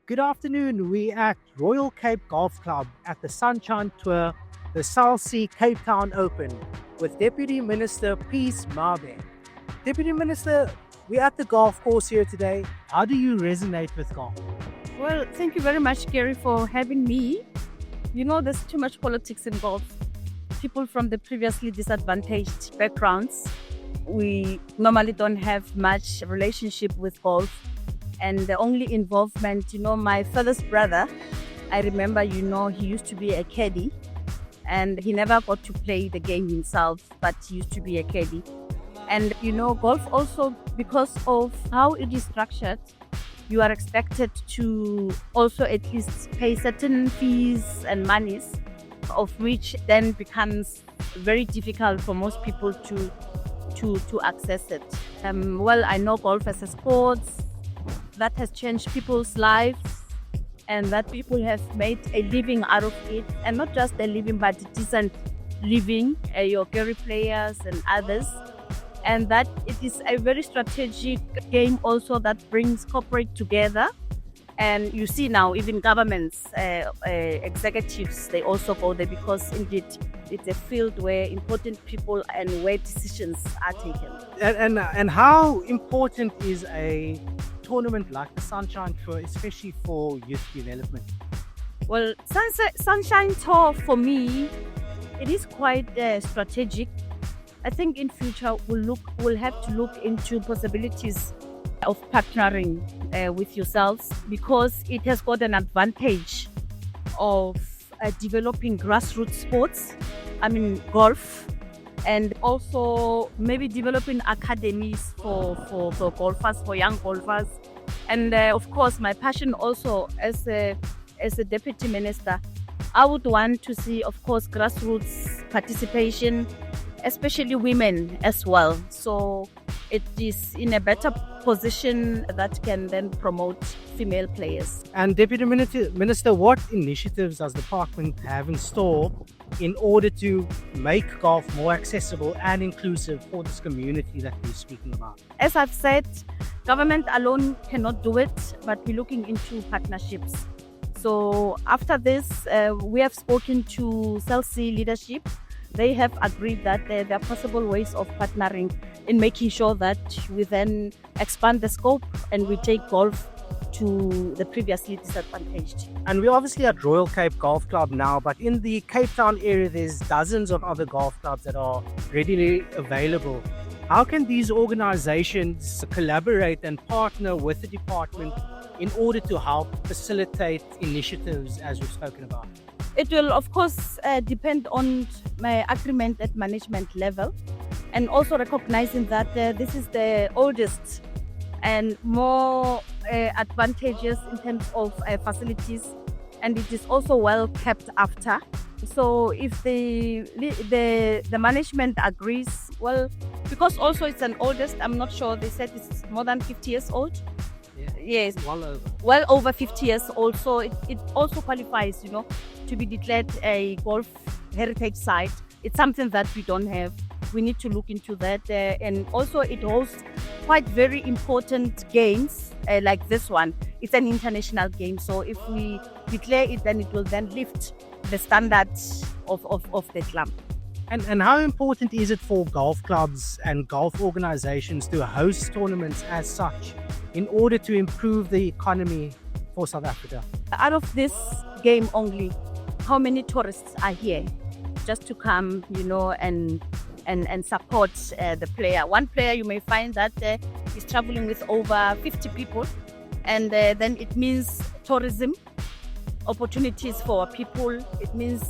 Good afternoon. We're at Royal Cape Golf Club at the Sunshine Tour, the South Sea Cape Town Open, with Deputy Minister Peace Mabe. Deputy Minister, we're at the golf course here today. How do you resonate with golf? Well, thank you very much, Gary, for having me. You know, there's too much politics in golf. People from the previously disadvantaged backgrounds, we normally don't have much relationship with golf. And the only involvement, my father's brother, I remember, he used to be a caddy and he never got to play the game himself, but he used to be a caddy. And, golf also, because of how it is structured, you are expected to also at least pay certain fees and monies, of which then becomes very difficult for most people to access it. Well, I know golf as a sport that has changed people's lives and that people have made a living out of it, and not just a living but a decent living, your Gary players and others, and that it is a very strategic game also that brings corporate together. And you see now even governments, executives, they also go there because indeed it's a field where important people and where decisions are taken. And how important is a tournament like the Sunshine Tour, especially for youth development? Well, Sunshine Tour for me, it is quite strategic. I think in future we'll have to look into possibilities of partnering with yourselves, because it has got an advantage of developing grassroots sports, golf, and also maybe developing academies for golfers, for young golfers. And of course, my passion also as a deputy minister, I would want to see, of course, grassroots participation, especially women as well. So it is in a better position that can then promote female players. And Deputy Minister, what initiatives does the department have in store in order to make golf more accessible and inclusive for this community that we're speaking about? As I've said, government alone cannot do it, but we're looking into partnerships. So after this, we have spoken to South Sea leadership. They have agreed that there are possible ways of partnering in making sure that we then expand the scope and we take golf to the previously disadvantaged. And we're obviously at Royal Cape Golf Club now, but in the Cape Town area, there's dozens of other golf clubs that are readily available. How can these organizations collaborate and partner with the department in order to help facilitate initiatives as we've spoken about? It will, of course, depend on my agreement at management level, and also recognizing that this is the oldest and more advantageous in terms of facilities, and it is also well kept after. So if the management agrees, well, because also it's an oldest, I'm not sure, they said it's more than 50 years old. Yeah. Yes, Well over 50 years old. So it also qualifies, to be declared a golf heritage site. It's something that we don't have. We need to look into that. And also it hosts quite very important games like this one. It's an international game. So if we declare it, then it will then lift the standards of the club. And how important is it for golf clubs and golf organizations to host tournaments as such in order to improve the economy for South Africa? Out of this game only, how many tourists are here just to come, and support the player? One player, you may find that is traveling with over 50 people, and then it means tourism, opportunities for people, it means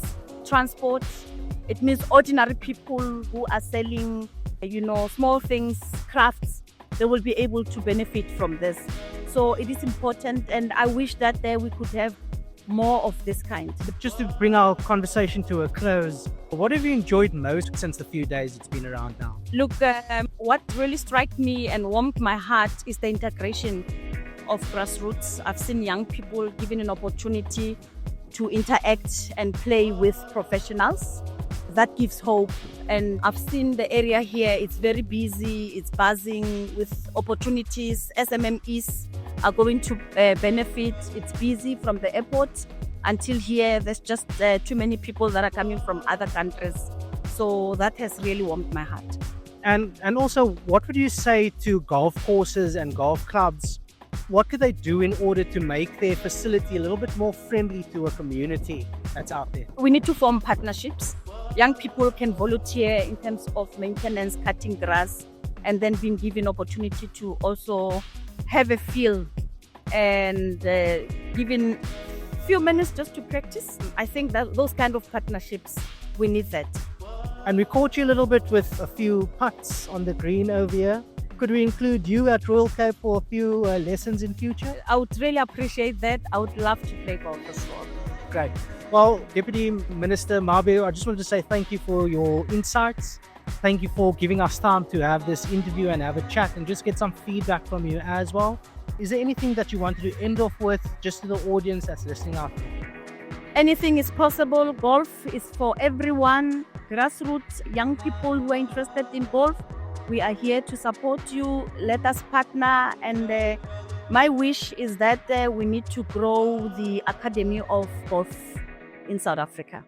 transport, it means ordinary people who are selling, small things, crafts, they will be able to benefit from this. So it is important, and I wish that we could have more of this kind. But just to bring our conversation to a close, what have you enjoyed most since the few days it's been around now? Look, what really struck me and warmed my heart is the integration of grassroots. I've seen young people given an opportunity to interact and play with professionals. That gives hope. And I've seen the area here, it's very busy, it's buzzing with opportunities. SMMEs are going to benefit. It's busy from the airport until here. There's just too many people that are coming from other countries. So that has really warmed my heart. And also, what would you say to golf courses and golf clubs? What could they do in order to make their facility a little bit more friendly to a community that's out there? We need to form partnerships. Young people can volunteer in terms of maintenance, cutting grass, and then being given opportunity to also have a feel and given few minutes just to practice. I think that those kind of partnerships, we need that. And we caught you a little bit with a few putts on the green over here. Could we include you at Royal Cape for a few lessons in future? I would really appreciate that. I would love to play golf as well. Great. Well, Deputy Minister Mabe, I just wanted to say thank you for your insights. Thank you for giving us time to have this interview and have a chat and just get some feedback from you as well. Is there anything that you wanted to end off with just to the audience that's listening out there? Anything is possible. Golf is for everyone. Grassroots, young people who are interested in golf, we are here to support you. Let us partner. And my wish is that we need to grow the Academy of Golf in South Africa.